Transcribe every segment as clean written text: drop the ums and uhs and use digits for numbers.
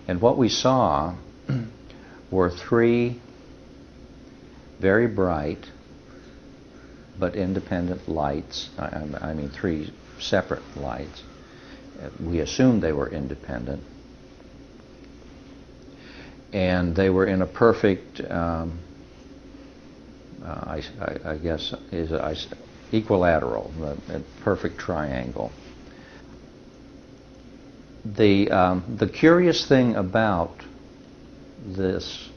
And what we saw were three very bright but independent lights. I mean, three separate lights. We assumed they were independent. And they were in a perfect, I guess, equilateral, a perfect triangle. The curious thing about this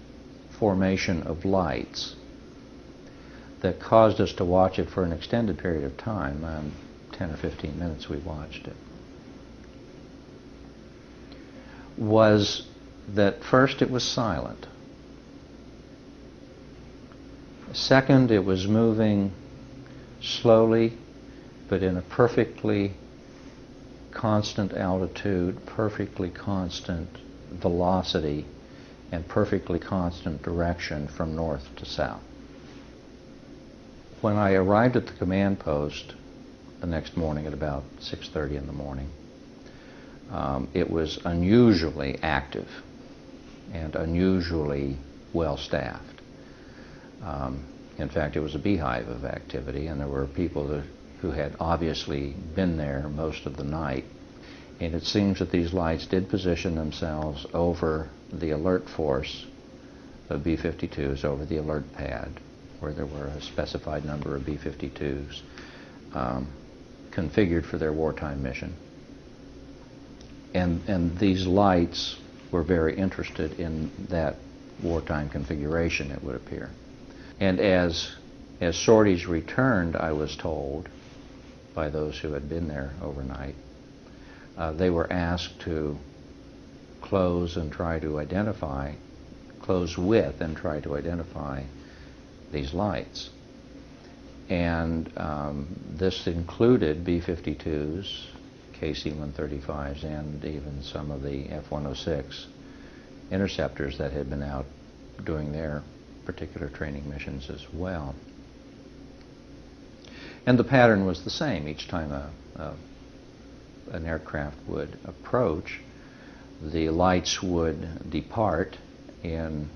formation of lights that caused us to watch it for an extended period of time, 10 or 15 minutes we watched it, was that first it was silent. Second, it was moving slowly, but in a perfectly constant altitude, perfectly constant velocity, and perfectly constant direction from north to south. When I arrived at the command post the next morning at about 6:30 in the morning, it was unusually active and unusually well-staffed. In fact, it was a beehive of activity, and there were people who had obviously been there most of the night. And it seems that these lights did position themselves over the alert force of B-52s, over the alert pad, where there were a specified number of B-52s configured for their wartime mission. And these lights were very interested in that wartime configuration, it would appear. And as sorties returned, I was told by those who had been there overnight, they were asked to close with and try to identify these lights. And this included B-52s, KC-135s, and even some of the F-106 interceptors that had been out doing their particular training missions as well. And the pattern was the same. Each time an aircraft would approach, the lights would depart in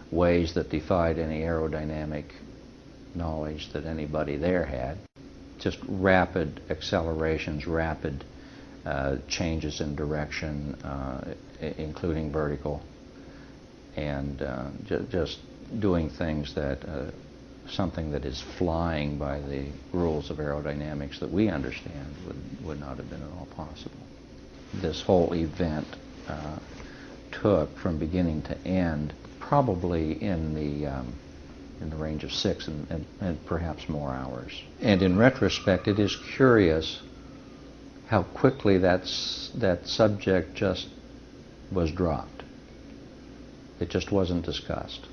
ways that defied any aerodynamic knowledge that anybody there had. Just rapid accelerations, rapid changes in direction, including vertical, and just doing things that something that is flying by the rules of aerodynamics that we understand would not have been at all possible. This whole event took from beginning to end probably in the range of 6 and perhaps more hours. And in retrospect, it is curious how quickly that subject just was dropped. It just wasn't discussed.